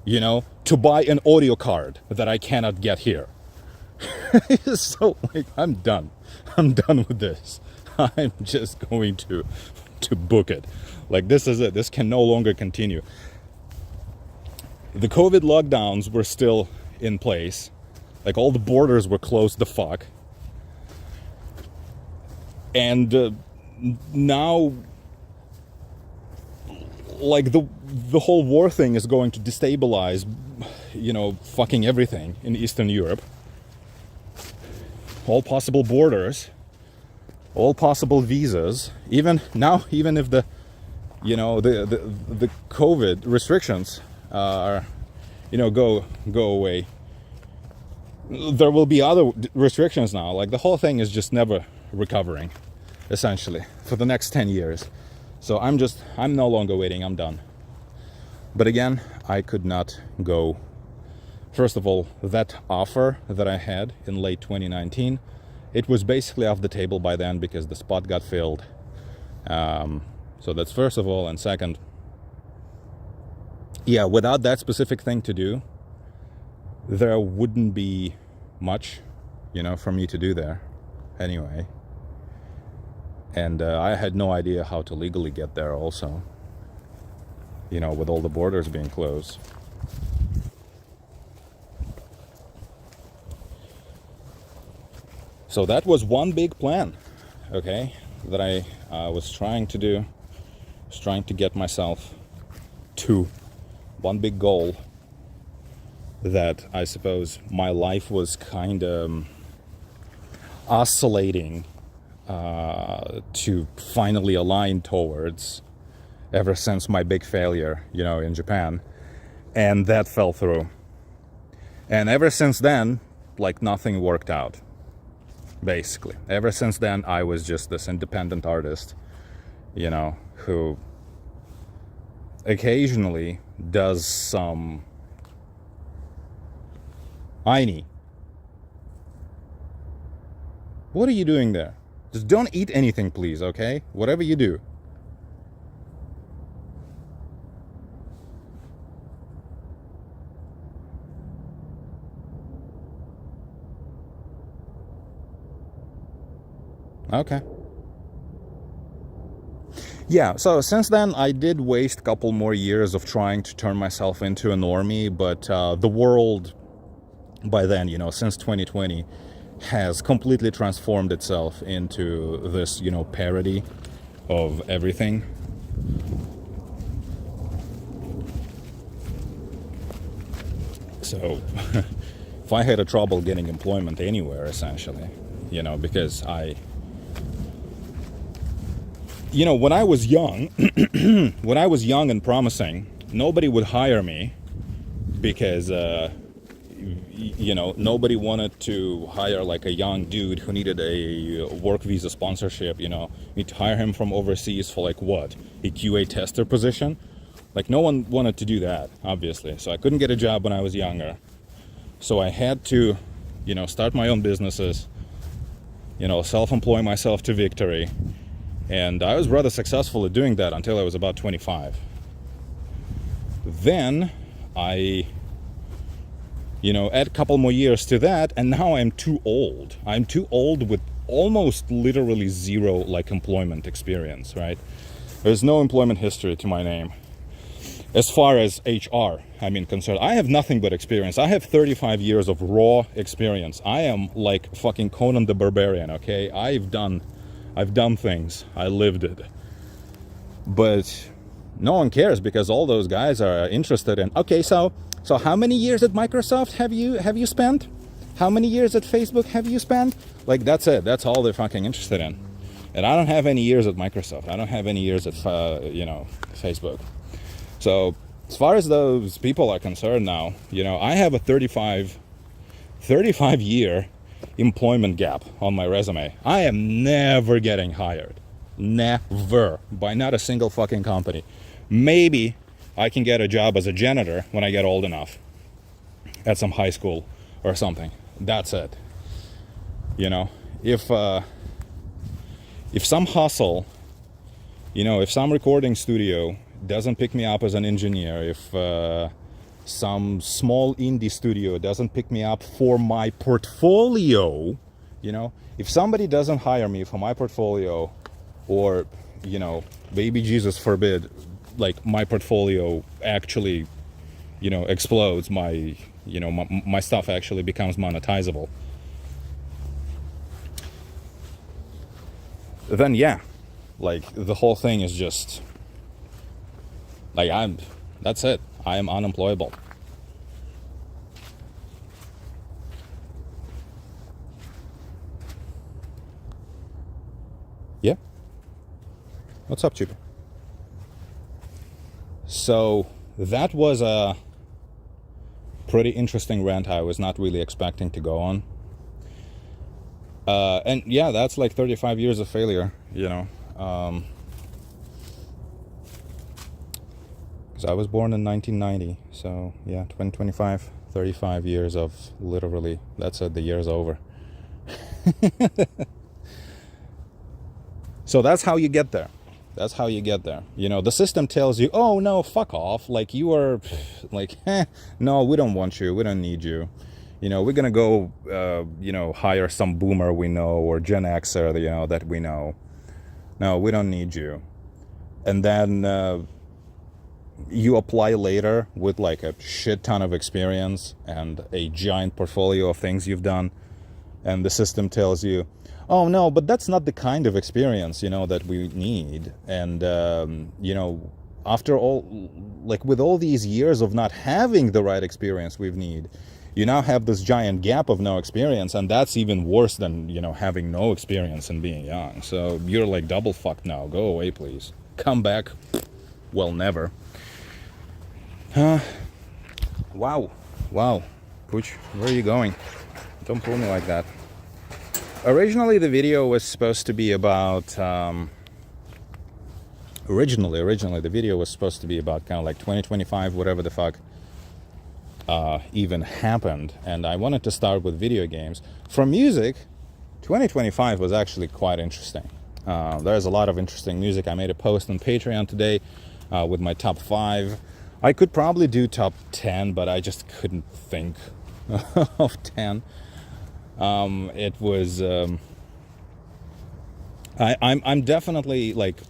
to buy an audio card that I cannot get here. So like, I'm done with this. I'm just going to book it. Like, this is it. This can no longer continue. The COVID lockdowns were still in place. Like, all the borders were closed the fuck. And now, like, the whole war thing is going to destabilize, fucking everything in Eastern Europe. All possible borders, all possible visas. Even if the COVID restrictions are, go away, there will be other restrictions now. Like, the whole thing is just never recovering, essentially, for the next 10 years. So I'm no longer waiting, I'm done. But again, I could not go. First of all, that offer that I had in late 2019, it was basically off the table by then because the spot got filled. So that's first of all. And second, yeah, without that specific thing to do, there wouldn't be much, for me to do there anyway. And I had no idea how to legally get there also, with all the borders being closed. So that was one big plan, okay, that I was trying to do, was trying to get myself to. One big goal that I suppose my life was kind of oscillating to finally align towards ever since my big failure, in Japan. And that fell through. And ever since then, like, nothing worked out. Basically, ever since then, I was just this independent artist, who occasionally does some Aini. What are you doing there? Just don't eat anything, please, okay? Whatever you do. Okay. Yeah, so since then I did waste a couple more years of trying to turn myself into a normie, but the world by then, since 2020, has completely transformed itself into this, parody of everything. So if I had a trouble getting employment anywhere, essentially, because when I was young, and promising, nobody would hire me because, nobody wanted to hire like a young dude who needed a work visa sponsorship, need to hire him from overseas for like what? A QA tester position? Like, no one wanted to do that, obviously. So I couldn't get a job when I was younger. So I had to, start my own businesses, self-employ myself to victory. And I was rather successful at doing that until I was about 25. Then I, add a couple more years to that, and now I'm too old. I'm too old with almost literally zero, like, employment experience, right? There's no employment history to my name. As far as HR, concerned, I have nothing but experience. I have 35 years of raw experience. I am like fucking Conan the Barbarian, okay? I've done things. I lived it. But no one cares because all those guys are interested in, okay, so how many years at Microsoft have you spent? How many years at Facebook have you spent? Like, that's it. That's all they're fucking interested in. And I don't have any years at Microsoft. I don't have any years at, Facebook. So as far as those people are concerned now, I have a 35 year employment gap on my resume. I am never getting hired. Never. By not a single fucking company. Maybe I can get a job as a janitor when I get old enough at some high school or something. That's it. If some hustle, if some recording studio doesn't pick me up as an engineer, if some small indie studio doesn't pick me up for my portfolio, if somebody doesn't hire me for my portfolio, or, baby Jesus forbid, like my portfolio actually, explodes, my stuff actually becomes monetizable, then yeah, like the whole thing is just like that's it. I am unemployable. Yeah. What's up, Chippy? So that was a pretty interesting rant I was not really expecting to go on. And yeah, that's like 35 years of failure, because I was born in 1990, so yeah, 2025, 35 years of literally, that's it, the year's over. So that's how you get there. That's how you get there. The system tells you, oh no, fuck off. Like you are like, no, we don't want you. We don't need you. We're going to go, hire some boomer we know, or Gen Xer, that we know. No, we don't need you. And then you apply later with like a shit ton of experience and a giant portfolio of things you've done. And the system tells you, oh no, but that's not the kind of experience, that we need. And, after all, like with all these years of not having the right experience we need, you now have this giant gap of no experience, and that's even worse than, having no experience and being young. So you're like double fucked now. Go away, please. Come back. Well, never. Wow. Pooch, where are you going? Don't pull me like that. Originally, the video was supposed to be about... Originally, the video was supposed to be about kind of like 2025, whatever the fuck even happened. And I wanted to start with video games. For music, 2025 was actually quite interesting. There's a lot of interesting music. I made a post on Patreon today with my top 5. I could probably do top 10, but I just couldn't think of 10. It was... I'm definitely like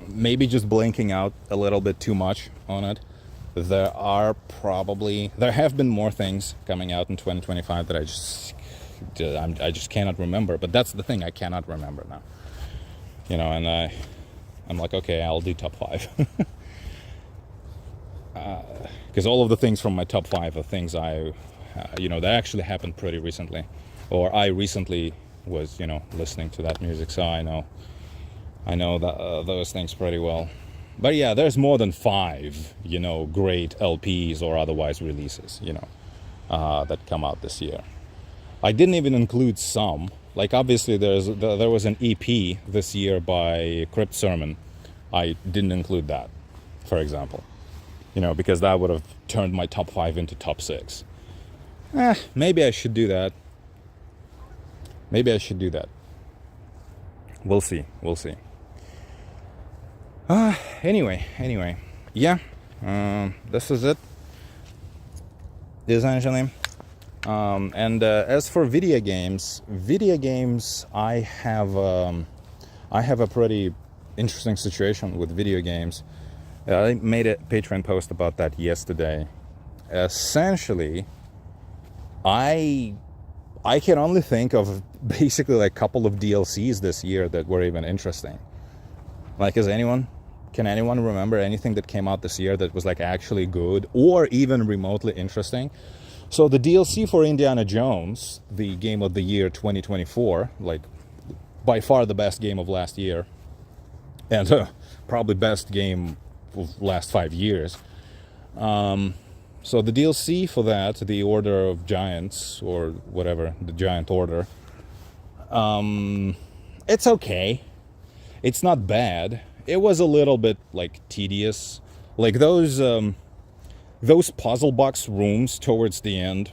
maybe just blanking out a little bit too much on it. There have been more things coming out in 2025 that I just cannot remember. But that's the thing, I cannot remember now. And I'm like, okay, I'll do top 5. Because all of the things from my top 5 are things that actually happened pretty recently, or I recently was, listening to that music, so I know that those things pretty well. But yeah, there's more than 5, great LPs or otherwise releases, that come out this year. I didn't even include some. Like obviously there was an EP this year by Crypt Sermon. I didn't include that, for example, because that would have turned my top 5 into top 6. Maybe I should do that. We'll see. Anyway, yeah, this is it, essentially. And as for video games, I have a pretty interesting situation with video games. I made a Patreon post about that yesterday. Essentially, I can only think of basically like a couple of DLCs this year that were even interesting. Like, can anyone remember anything that came out this year that was like actually good or even remotely interesting? So the DLC for Indiana Jones, the game of the year 2024, like by far the best game of last year, and probably best game of last 5 years. So the DLC for that, the Order of Giants, or whatever, the Giant Order, it's okay. It's not bad. It was a little bit like tedious. Like those puzzle box rooms towards the end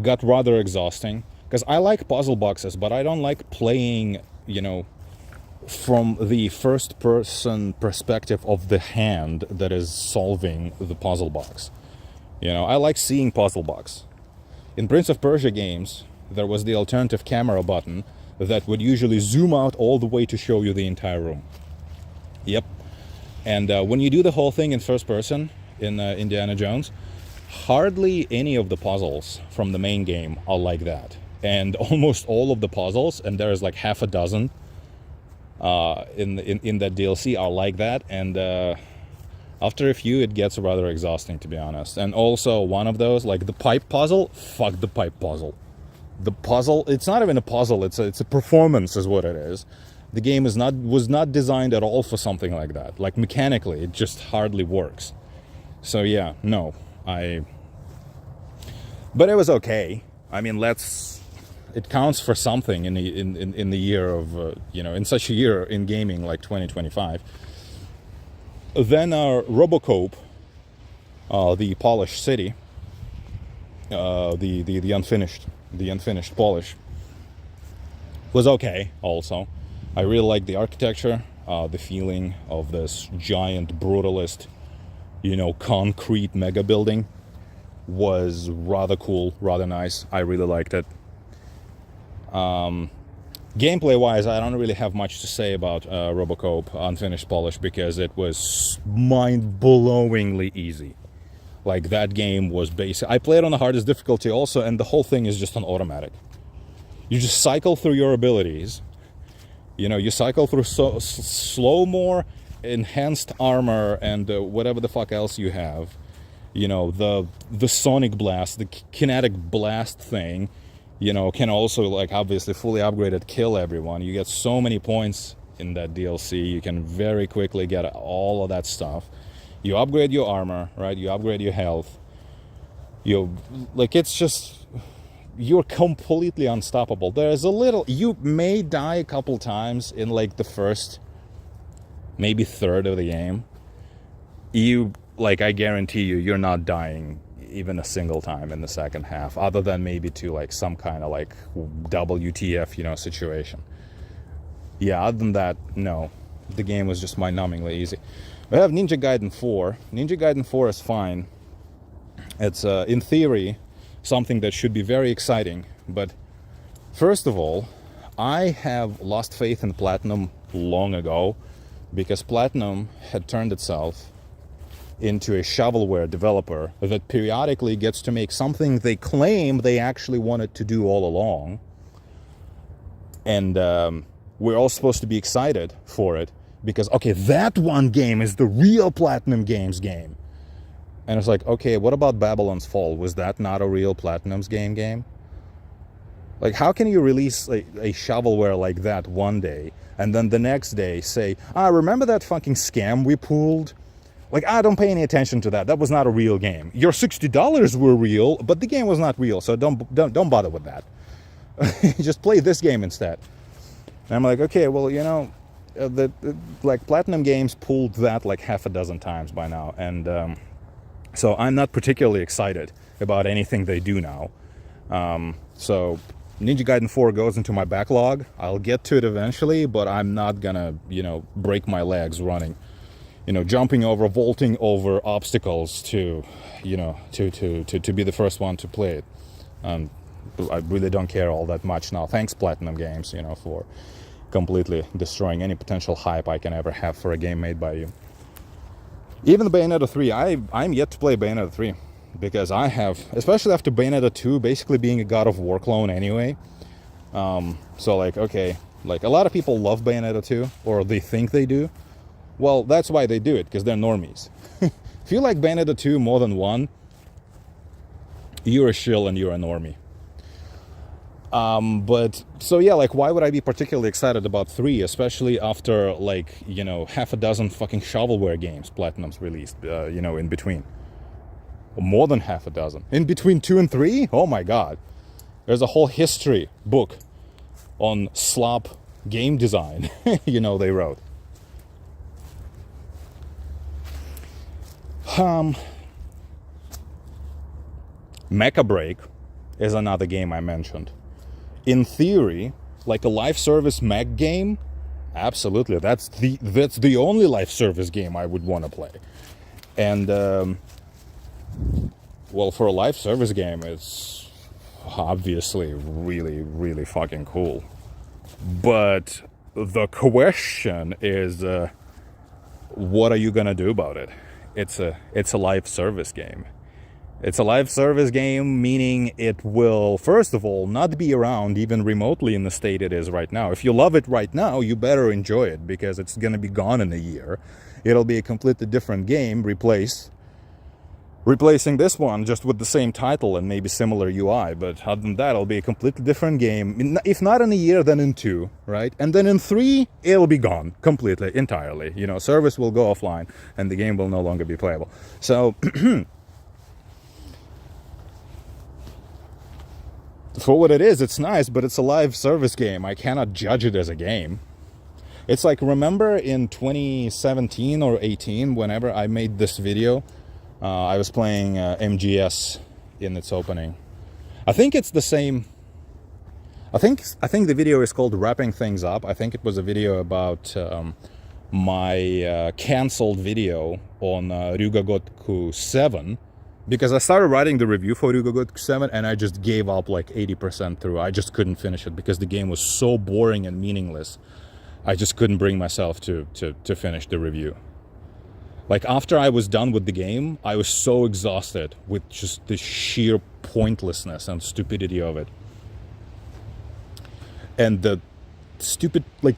got rather exhausting. Because I like puzzle boxes, but I don't like playing, from the first person perspective of the hand that is solving the puzzle box. You know, I like seeing puzzle box. In Prince of Persia games, there was the alternative camera button that would usually zoom out all the way to show you the entire room. Yep. And when you do the whole thing in first person in Indiana Jones, hardly any of the puzzles from the main game are like that. And almost all of the puzzles, and there's like half a dozen in that DLC, are like that. And after a few, it gets rather exhausting, to be honest. And also one of those, like the pipe puzzle, fuck the pipe puzzle. The puzzle, it's not even a puzzle, it's a performance is what it is. The game was not designed at all for something like that. Like mechanically, it just hardly works. So yeah, no, but it was okay. I mean, it counts for something in the year of in such a year in gaming like 2025. Then our Robocop, the polished city, the unfinished polish, was okay also. I really like the architecture, the feeling of this giant brutalist, concrete mega building was rather cool, rather nice. I really liked it. Gameplay wise, I don't really have much to say about Robocop Unfinished Polish because it was mind-blowingly easy. Like, that game was basic. I played on the hardest difficulty also, and the whole thing is just on automatic. You just cycle through your abilities. You cycle through slow more, enhanced armor, and whatever the fuck else you have. The sonic blast, the kinetic blast thing, can also, like, obviously fully upgraded kill everyone. You get so many points in that DLC. You can very quickly get all of that stuff. You upgrade your armor, right? You upgrade your health. It's just, you're completely unstoppable. There's you may die a couple times in like the first maybe third of the game. I guarantee you're not dying even a single time in the second half, other than maybe to like some kind of like WTF, situation. Yeah, other than that, no. The game was just mind-numbingly easy. We have Ninja Gaiden 4. Ninja Gaiden 4 is fine. It's, in theory, something that should be very exciting. But first of all, I have lost faith in Platinum long ago because Platinum had turned itself into a shovelware developer that periodically gets to make something they claim they actually wanted to do all along. And we're all supposed to be excited for it because, okay, that one game is the real Platinum Games game. And it's like, okay, what about Babylon's Fall? Was that not a real Platinum's game? Like, how can you release a shovelware like that one day and then the next day say, remember that fucking scam we pulled? Like, don't pay any attention to that. That was not a real game. Your $60 were real, but the game was not real, so don't bother with that. Just play this game instead. And I'm like, okay, well, Platinum Games pulled that like half a dozen times by now, and so I'm not particularly excited about anything they do now. So Ninja Gaiden 4 goes into my backlog. I'll get to it eventually, but I'm not gonna, break my legs running. Jumping over, vaulting over obstacles to be the first one to play it. I really don't care all that much now. Thanks, Platinum Games, for completely destroying any potential hype I can ever have for a game made by you. Even the Bayonetta 3, I'm yet to play Bayonetta 3. Because I have, especially after Bayonetta 2, basically being a God of War clone anyway. So, okay, a lot of people love Bayonetta 2, or they think they do. Well, that's why they do it, because they're normies. If you like Bayonetta 2 more than 1, you're a shill and you're a normie. But, so yeah, why would I be particularly excited about 3, especially after, half a dozen fucking shovelware games Platinum's released, in between? Or more than half a dozen. In between 2 and 3? Oh my god. There's a whole history book on slop game design, they wrote. Mecha Break is another game I mentioned. In theory, like a live service mech game, Absolutely. That's the only live service game I would want to play. And well, for a live service game, it's obviously really, really fucking cool. But the question is, what are you gonna do about it? It's a live service game. It's a live service game, meaning it will, first of all, not be around even remotely in the state it is right now. If you love it right now, you better enjoy it, because it's going to be gone in a year. It'll be a completely different game, replacing this one just with the same title and maybe similar UI. But other than that, it'll be a completely different game. If not in a year, then in 2, right? And then in 3, it'll be gone completely, entirely. You know, service will go offline and the game will no longer be playable. So for what it is, it's nice, but it's a live service game. I cannot judge it as a game. It's like, remember in 2017 or 18, whenever I made this video, I was playing MGS in its opening. I think it's the same. I think the video is called Wrapping Things Up. I think it was a video about my canceled video on Ryuga Gotoku 7. Because I started writing the review for Ryuga Gotoku 7 and I just gave up like 80% through. I just couldn't finish it because the game was so boring and meaningless. I just couldn't bring myself to finish the review. Like, after I was done with the game, I was so exhausted with just the sheer pointlessness and stupidity of it. And the stupid, like,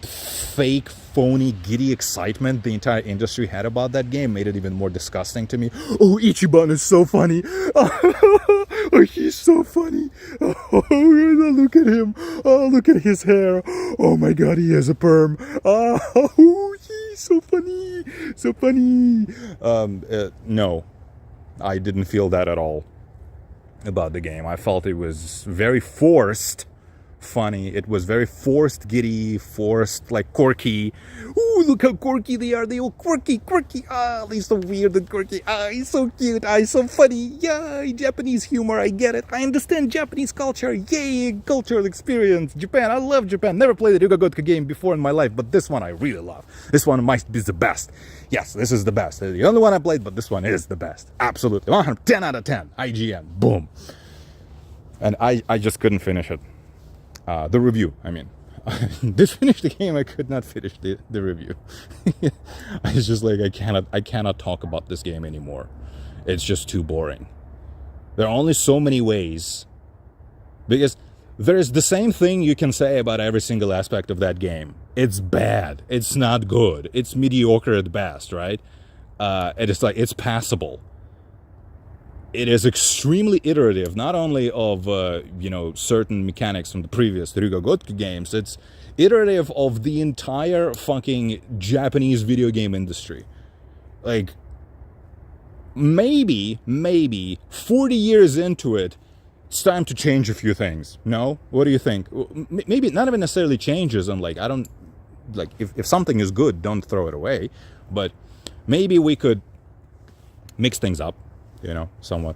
fake, phony, giddy excitement the entire industry had about that game made it even more disgusting to me. Oh, Ichiban is so funny. Oh, he's so funny. Oh, look at him. Oh, look at his hair. Oh my god, he has a perm. Oh, he's so funny. So funny. No, I didn't feel that at all about the game. I felt it was very forced funny. It was very forced, giddy, forced, like, quirky. Ooh, look how quirky they are. They all quirky. Ah, he's so weird and quirky. Ah, he's so cute. Ah, he's so funny. Yay, Japanese humor. I get it. I understand Japanese culture. Yay, cultural experience. Japan. I love Japan. Never played a Ryuga Gotoku game before in my life, but this one I really love. This one might be the best. Yes, this is the best. The only one I played, but this one is the best. Absolutely. 10 out of 10. IGN. Boom. And I just couldn't finish it. The review, I mean. I did finish the game, I could not finish the review. I was just like, I cannot talk about this game anymore. It's just too boring. There are only so many ways. Because there is the same thing you can say about every single aspect of that game. It's bad. It's not good. It's mediocre at best, right? And it's like, it's passable. It is extremely iterative, not only of, certain mechanics from the previous Ryuga Gotoku games, it's iterative of the entire fucking Japanese video game industry. Like, maybe 40 years into it, it's time to change a few things. No? What do you think? Maybe not even necessarily changes, and like, I don't, like, if something is good, don't throw it away, but maybe we could mix things up. Somewhat.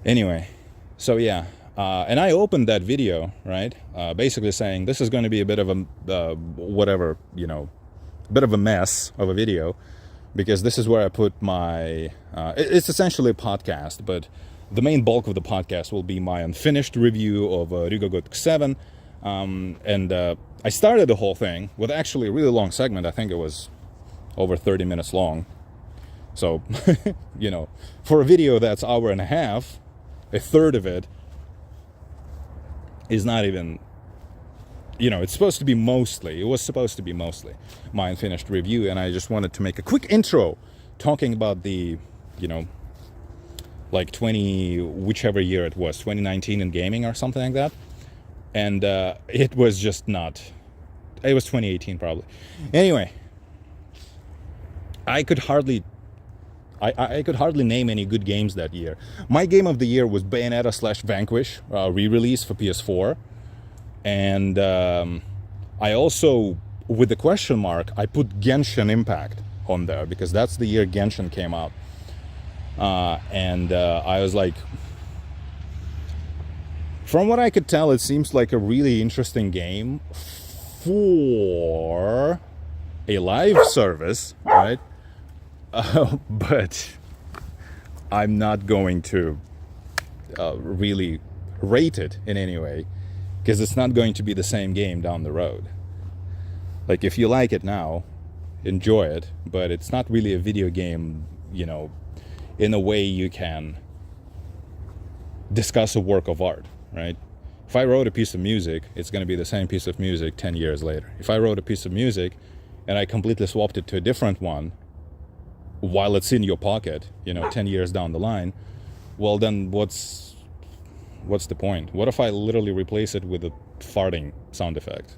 Anyway, so yeah, and I opened that video, right, basically saying this is going to be a bit of a, bit of a mess of a video, because this is where I put my, it's essentially a podcast, but the main bulk of the podcast will be my unfinished review of Ryuga Gotoku 7, and I started the whole thing with actually a really long segment. I think it was over 30 minutes long. So, for a video that's hour and a half, a third of it is not even, it's supposed to be mostly, my unfinished review, and I just wanted to make a quick intro talking about the, like whichever year it was, 2019 in gaming or something like that, and it was just not, it was 2018 probably. Anyway, I could hardly name any good games that year. My game of the year was Bayonetta/Vanquish, re-release for PS4. And I also, with the question mark, I put Genshin Impact on there, because that's the year Genshin came out. And I was like, from what I could tell, it seems like a really interesting game for a live service, right? But I'm not going to really rate it in any way, because it's not going to be the same game down the road. Like, if you like it now, enjoy it, but it's not really a video game, in a way you can discuss a work of art, right? If I wrote a piece of music, it's going to be the same piece of music 10 years later. If I wrote a piece of music and I completely swapped it to a different one while it's in your pocket, 10 years down the line, well, then what's the point? What if I literally replace it with a farting sound effect?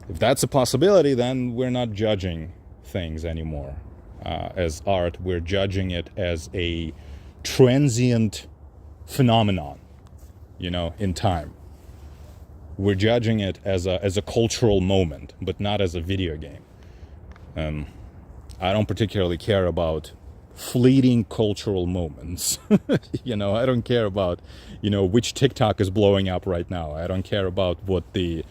If that's a possibility, then we're not judging things anymore as art. We're judging it as a transient phenomenon, in time. We're judging it as a cultural moment, but not as a video game. I don't particularly care about fleeting cultural moments. I don't care about, which TikTok is blowing up right now. I don't care about what the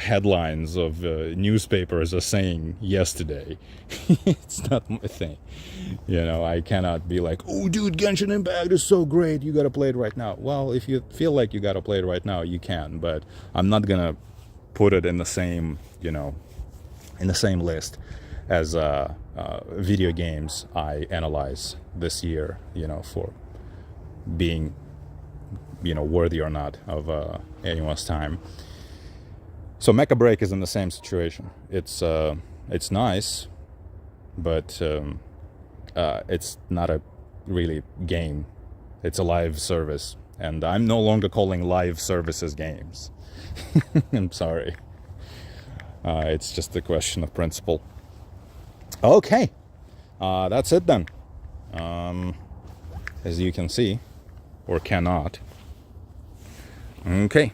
headlines of newspapers are saying yesterday. It's not my thing. I cannot be like, oh, dude, Genshin Impact is so great, you gotta play it right now. Well, if you feel like you gotta play it right now, you can, but I'm not gonna put it in the same, in the same list as video games I analyze this year, for being, worthy or not of anyone's time. So Mecha Break is in the same situation. It's nice, but it's not a really game. It's a live service, and I'm no longer calling live services games. I'm sorry. It's just a question of principle. Okay, that's it then. As you can see, or cannot. Okay.